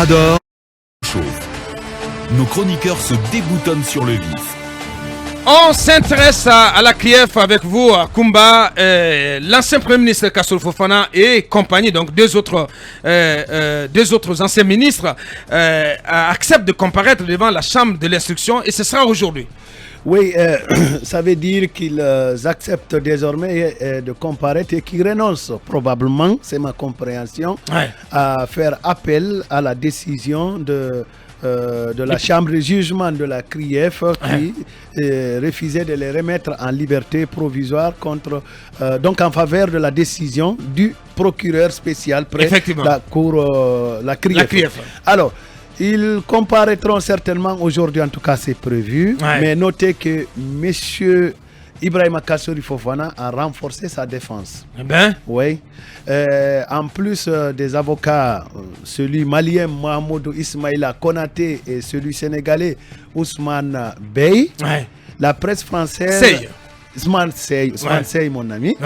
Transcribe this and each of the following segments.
Mirador chauffe. Nos chroniqueurs se déboutonnent sur le vif. On s'intéresse à la CRIEF avec vous, Kumba, l'ancien Premier ministre Kassory Fofana et compagnie, donc deux autres anciens ministres, acceptent de comparaître devant la Chambre de l'instruction et ce sera aujourd'hui. Oui, ça veut dire qu'ils acceptent désormais de comparaître et qu'ils renoncent probablement, c'est ma compréhension, à faire appel à la décision de la chambre de jugement de la CRIEF qui refusait de les remettre en liberté provisoire donc en faveur de la décision du procureur spécial près la cour, la CRIEF. Alors, ils comparaîtront certainement aujourd'hui, en tout cas c'est prévu, mais notez que M. Ibrahima Kassory Fofana a renforcé sa défense. Oui. En plus des avocats, celui malien Mahamadou Ismaïla Konaté et celui sénégalais Ousmane Bey, la presse française... Ousmane Sey, mon ami.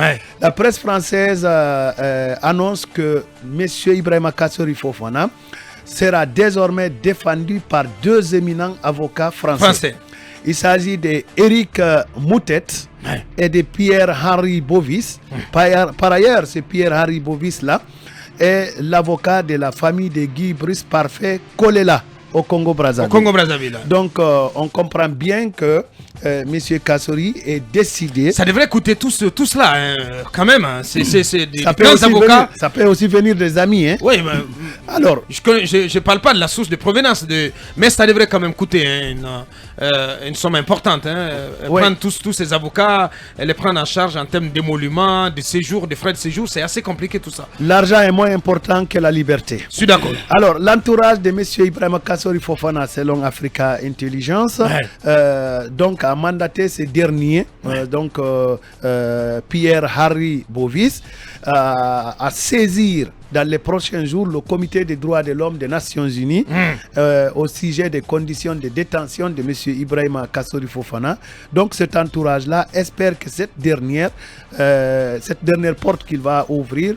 La presse française annonce que M. Ibrahima Kassory Fofana sera désormais défendu par deux éminents avocats français. Il s'agit d'Éric Moutet et de Pierre-Henri Bovis. Par ailleurs, ce Pierre-Henri Bovis-là est l'avocat de la famille de Guy Brice Parfait Kolela au Congo-Brazzaville. Donc, on comprend bien que M. Kassory est décidé... Ça devrait coûter tout cela, hein, quand même. Hein. C'est des grands avocats. Ça peut aussi venir des amis. Hein. Oui, mais... Alors, je ne parle pas de la source de provenance, mais ça devrait quand même coûter une somme importante. Hein. Prendre tous ces avocats, les prendre en charge en termes d'émoluments, de séjour, de frais de séjour, c'est assez compliqué tout ça. L'argent est moins important que la liberté. Je suis d'accord. Alors, l'entourage de M. Ibrahima Kassory Fofana, selon Africa Intelligence, donc a mandaté ce dernier, Pierre-Henri Bovis, à saisir dans les prochains jours le comité des droits de l'homme des Nations Unies au sujet des conditions de détention de M. Ibrahima Kassory Fofana. Donc cet entourage-là espère que cette dernière porte qu'il va ouvrir,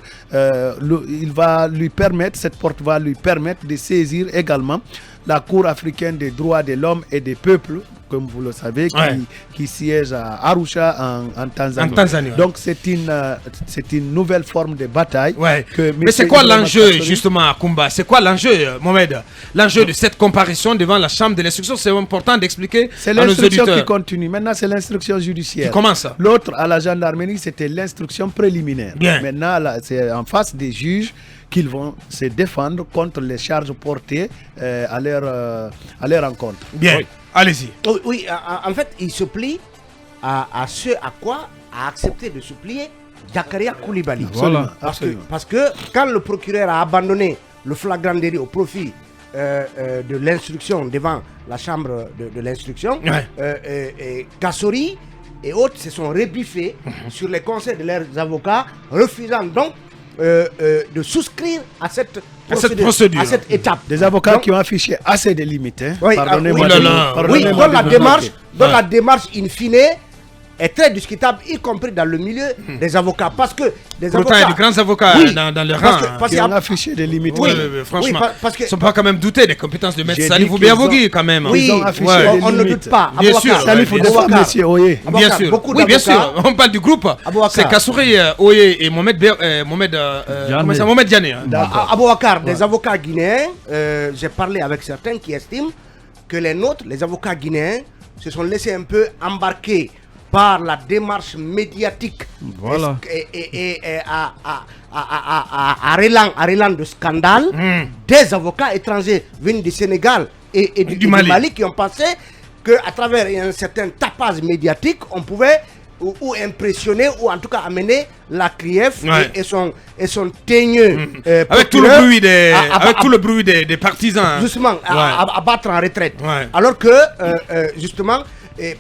cette porte va lui permettre de saisir également la Cour africaine des droits de l'homme et des peuples, comme vous le savez, qui siège à Arusha en Tanzanie. Donc c'est une nouvelle forme de bataille. Mais c'est quoi l'enjeu justement à Kumba? C'est quoi l'enjeu, Mohamed? L'enjeu de cette comparaison devant la chambre de l'instruction, c'est important d'expliquer. C'est l'instruction qui continue. Maintenant, c'est l'instruction judiciaire. Qui commence. L'autre, à la gendarmerie, c'était l'instruction préliminaire. Maintenant, c'est en face des juges qu'ils vont se défendre contre les charges portées à leur encontre. Allez-y. Oui, en fait, il se plie à ce à quoi a accepté de se plier Zakaria Coulibaly. Parce que quand le procureur a abandonné le flagrant délit au profit de l'instruction devant la chambre de l'instruction, Kassory et autres se sont rebiffés sur les conseils de leurs avocats, refusant donc de souscrire à cette procédure, à cette étape. Des avocats qui ont affiché assez de limites. Pardonnez-moi. Dont la démarche in fine est très discutable, y compris dans le milieu des avocats. Parce que des avocats... il y a de grands avocats dans le rang. Qui ont affiché des limites. Franchement, ils ne sont pas quand même doutés des compétences de maître Salif Oubiavougui quand même. Oui, on ne doute pas. Bien sûr. Salif Oubiavougui, bien sûr. Oui, bien sûr. On parle du groupe. C'est Kassory Oye et Mohamed Diané. Abouakar, des avocats guinéens, j'ai parlé avec certains qui estiment que les nôtres, les avocats guinéens, se sont laissés un peu embarquer par la démarche médiatique et à relan de scandale des avocats étrangers venus du Sénégal et du Mali qui ont pensé qu'à travers un certain tapage médiatique, on pouvait ou impressionner ou en tout cas amener la CRIEF et son teigneux avec tout le bruit des partisans justement à battre en retraite alors que justement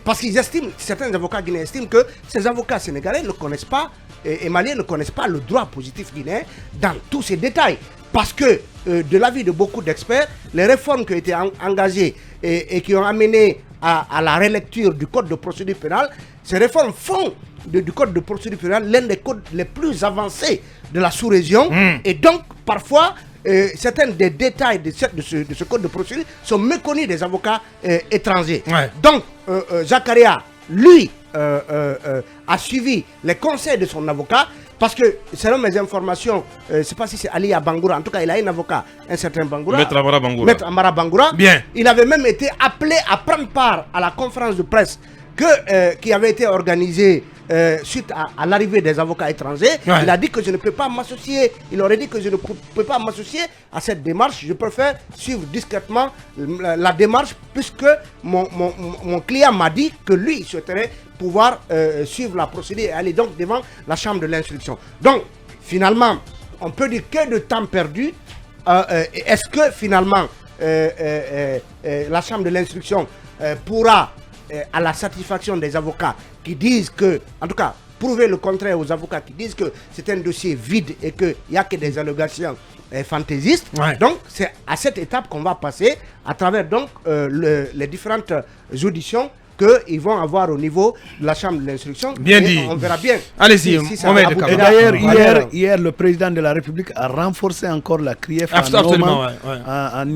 parce qu'ils estiment, certains avocats guinéens estiment que ces avocats sénégalais ne connaissent pas et maliens ne connaissent pas le droit positif guinéen dans tous ses détails. Parce que de l'avis de beaucoup d'experts, les réformes qui ont été engagées et qui ont amené à la relecture du code de procédure pénale, ces réformes font du code de procédure pénale l'un des codes les plus avancés de la sous-région. Et donc, parfois, certains des détails de ce code de procédure sont méconnus des avocats étrangers. Donc, Zakaria, lui, a suivi les conseils de son avocat. Parce que, selon mes informations, je ne sais pas si c'est Ali Bangoura, en tout cas, il a un avocat, un certain Bangoura. Maître Amara Bangoura. Maître Amara Bangoura. Bien. Il avait même été appelé à prendre part à la conférence de presse qui avait été organisée suite à l'arrivée des avocats étrangers. Il a dit que je ne peux pas m'associer. Il aurait dit que je ne peux pas m'associer à cette démarche. Je préfère suivre discrètement la démarche puisque mon client m'a dit que lui, il souhaiterait pouvoir suivre la procédure et aller donc devant la chambre de l'instruction. Donc, finalement, on peut dire que de temps perdu. Est-ce que finalement la chambre de l'instruction pourra, à la satisfaction des avocats qui disent que, en tout cas, prouver le contraire aux avocats qui disent que c'est un dossier vide et qu'il n'y a que des allégations fantaisistes. Donc, c'est à cette étape qu'on va passer à travers donc les différentes auditions qu'ils vont avoir au niveau de la chambre de l'instruction. Bien dit. On verra bien. Allez-y, Et d'ailleurs, hier, le président de la République a renforcé encore la CRIEF en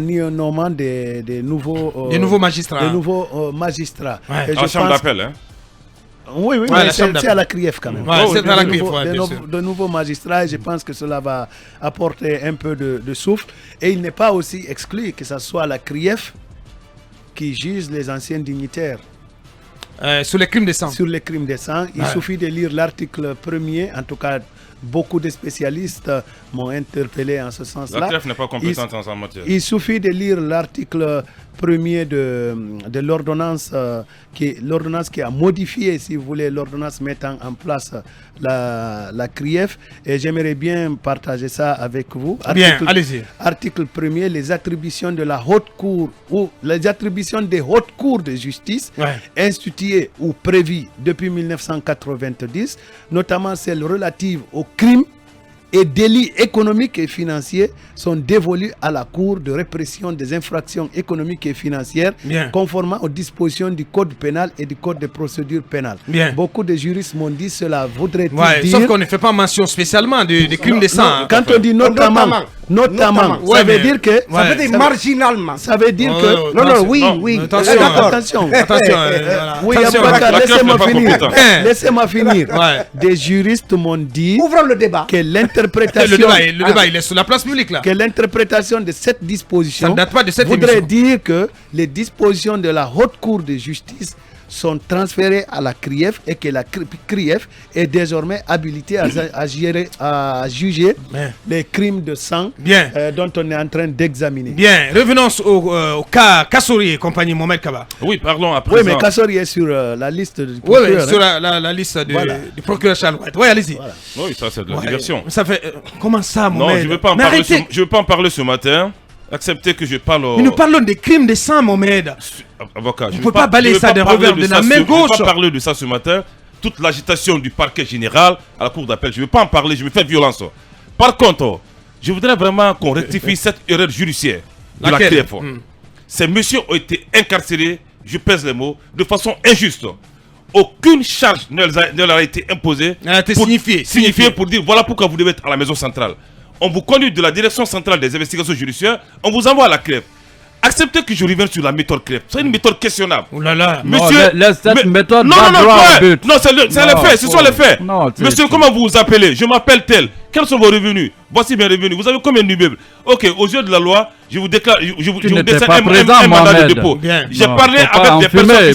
y nommant des nouveaux magistrats. Des nouveaux magistrats. En chambre d'appel, hein? Oui, c'est à la CRIEF quand même. C'est à la CRIEF, de nouveaux magistrats, et je pense que cela va apporter un peu de souffle. Et il n'est pas aussi exclu que ce soit la CRIEF qui juge les anciens dignitaires. Sur les crimes de sang. Sur les crimes de sang. Il suffit de lire l'article 1er, en tout cas, beaucoup de spécialistes m'ont interpellé en ce sens-là. La CRIEF n'est pas compétente en matière. Il suffit de lire l'article 1er de l'ordonnance qui a modifié, si vous voulez, l'ordonnance mettant en place la CRIEF. Et j'aimerais bien partager ça avec vous. Bien, allez-y. Article 1er, les attributions de la haute cour ou les attributions des hautes cours de justice instituées ou prévues depuis 1990, notamment celles relatives aux crimes et délits économiques et financiers, sont dévolus à la Cour de répression des infractions économiques et financières, conformément aux dispositions du Code pénal et du Code de procédure pénale. Beaucoup de juristes m'ont dit cela voudrait dire... Sauf qu'on ne fait pas mention spécialement des crimes de sang. Quand on dit notamment, ça veut dire que... Ça veut dire marginalement. Ça veut dire que... Oui. Attention. Oui, laissez-moi finir. Des juristes m'ont dit... Ouvrons le débat. Que l'interprétation... Le débat, il est sur la place publique là. Que l'interprétation de cette disposition... Ça ne date pas de cette voudrait dire que les dispositions de la Haute Cour de justice sont transférées à la CRIEF et que la CRIEF est désormais habilitée à juger les crimes de sang dont on est en train d'examiner. Bien, revenons au cas Kassori et compagnie, Mohamed Kaba. Oui, parlons après. Oui, mais Kassori est sur la liste du procureur. Oui, sur la liste du procureur Charles White. Oui, allez-y. Voilà. Oui, ça c'est de la diversion. Ça fait... comment ça, Mohamed? Non, je ne veux pas en parler ce matin. Acceptez que je parle... Mais nous parlons des crimes de sang, Mohamed. Avocat, je ne peux pas balayer ça d'un revers de la main gauche. Je ne veux pas parler de ça ce matin. Toute l'agitation du parquet général à la cour d'appel, je ne veux pas en parler, je me fais violence. Par contre, je voudrais vraiment qu'on rectifie cette erreur judiciaire de la CRIEF. Ces messieurs ont été incarcérés, je pèse les mots, de façon injuste. Aucune charge ne leur a été imposée. Elle a été signifiée pour dire voilà pourquoi vous devez être à la maison centrale. On vous conduit de la direction centrale des investigations judiciaires, on vous envoie à la CRIEF. Acceptez que je revienne sur la méthode CRIEF. C'est une méthode questionnable. Oh là là. Monsieur, cette méthode non, c'est les faits, ce sont les faits. Monsieur, comment vous vous appelez? Je m'appelle tel. Quels sont vos revenus? Voici mes revenus. Vous avez combien d'immeubles? Ok, aux yeux de la loi, je vous déclare, je vous décerne un mandat de dépôt. J'ai parlé avec des personnes.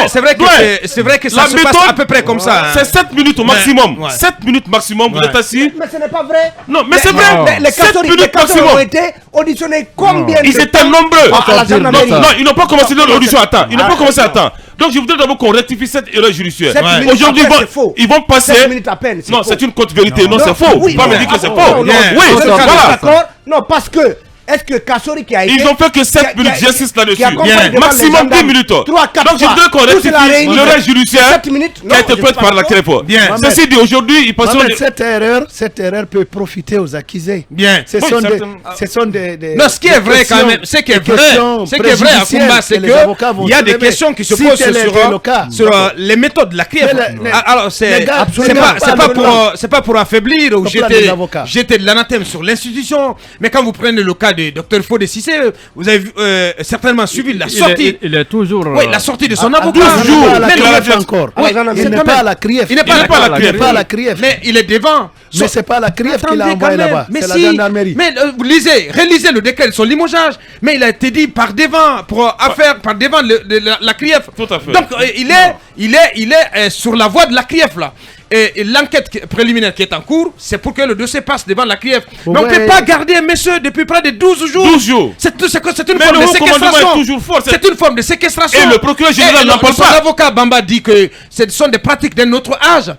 C'est vrai que ça se passe à peu près comme ça. C'est 7 minutes au maximum. 7 minutes maximum, vous êtes assis. Mais ce n'est pas vrai. Non, mais c'est vrai. Les 7 minutes maximum ont été auditionnés combien? Ils étaient nombreux. Non, ils n'ont pas commencé l'audition à temps. Ils n'ont pas commencé à temps. Donc je voudrais d'abord qu'on rectifie cette erreur judiciaire. Aujourd'hui, ils vont passer. 7 minutes à peine. Non, c'est une contre-vérité. Non, c'est faux. Pas me dire que c'est faux. Oui, d'accord. Non, parce que est-ce que Kassori qui a été... Ils ont fait que 7 minutes, j'insiste là-dessus. Maximum 10 minutes. 3-4 Donc je voudrais qu'on rectifie le reste judiciaire qui a été fait par la CREF. Ceci dit, aujourd'hui, ils passent... Cette erreur peut profiter aux accusés. Bien. Ce sont des... Non, ce qui est vrai quand même, ce qui est vrai à Kumba, c'est qu'il y a des questions qui se posent sur les méthodes de la CREF. Alors, c'est pas pour affaiblir ou jeter de l'anathème sur l'institution, mais quand vous prenez le cas de Dr Fodé Cissé, vous avez certainement suivi la sortie. Il est toujours... Oui, la sortie de son avocat. Il n'est pas à la CRIEF. Il n'est pas à la CRIEF. Mais il est devant. Mais c'est pas la CRIEF qui l'a envoyé là-bas. C'est la gendarmerie. Mais relisez le décret de son limogeage. Mais il a été dit par devant par devant la CRIEF. Tout à fait. Donc il est sur la voie de la CRIEF là. Et l'enquête préliminaire qui est en cours, c'est pour que le dossier passe devant la CRIEF. Mais on ne peut pas garder un monsieur depuis près de 12 jours. 12 jours. C'est une forme de séquestration. C'est une forme de séquestration. Et le procureur général n'en parle pas. Son avocat Bamba dit que ce sont des pratiques d'un autre âge.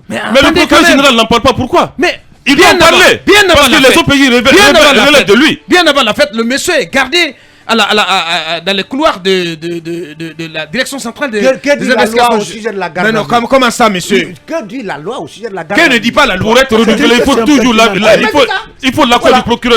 Mais le procureur général n'en parle pas. Pourquoi? Mais il doit en parler. Parce que les OPJ relèvent de lui. Bien avant la fête, le monsieur est gardé dans les couloirs de la direction centrale des investigations au sujet de la garde. Non, comment ça, monsieur? Que dit la loi au sujet de la garde? Que ne dit pas la loi? Pour être renouvelé, il faut toujours l'accord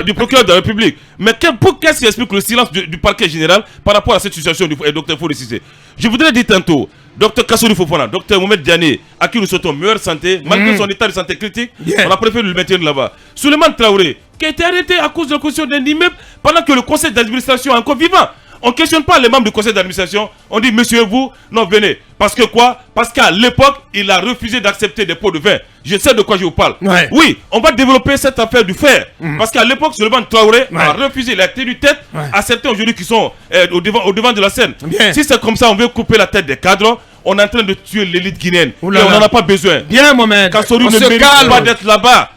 du procureur de la République. Mais qu'est-ce qui explique le silence du parquet général par rapport à cette situation du Dr Fodé Cissé? Je voudrais dire tantôt, Dr Kassori Fofana, Dr Mohamed Diané, à qui nous souhaitons meilleure santé, malgré son état de santé critique, on a préféré le maintenir là-bas. Souleymane Traoré, qui a été arrêté à cause de la construction d'un immeuble pendant que le conseil d'administration est encore vivant. On ne questionne pas les membres du conseil d'administration. On dit, monsieur, vous, non, venez. Parce que quoi? Parce qu'à l'époque, il a refusé d'accepter des pots de vin. Je sais de quoi je vous parle. Ouais. Oui, on va développer cette affaire du fer. Parce qu'à l'époque, Souleymane Traoré a refusé. Il a tenu tête à certains aujourd'hui qui sont au devant de la scène. Bien. Si c'est comme ça, on veut couper la tête des cadres. On est en train de tuer l'élite guinéenne. Et on n'en a pas besoin. Bien, Mohamed. Kassori ne mérite pas d'être là-bas.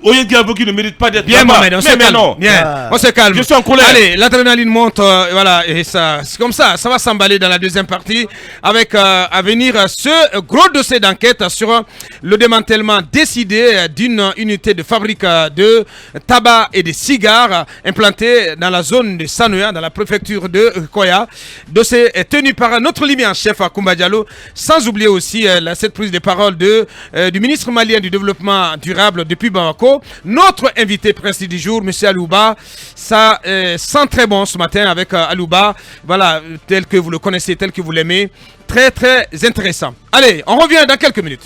Oye Diaboki ne mérite pas d'être bien, Mohamed, on se calme. Non. Bien, on se calme. Je suis en colère. Allez, l'adrénaline monte, voilà, et ça, c'est comme ça va s'emballer dans la deuxième partie avec à venir ce gros dossier d'enquête sur le démantèlement décidé d'une unité de fabrique de tabac et de cigares implantée dans la zone de Sanoya, dans la préfecture de Koya. Dossier est tenu par notre ligne chef Kumba Diallo, sans oublier aussi cette prise de parole du ministre malien du développement durable depuis Bamako. Notre invité précis du jour, M. Alouba, ça sent très bon ce matin avec Alouba, voilà, tel que vous le connaissez, tel que vous l'aimez, très très intéressant. Allez, on revient dans quelques minutes.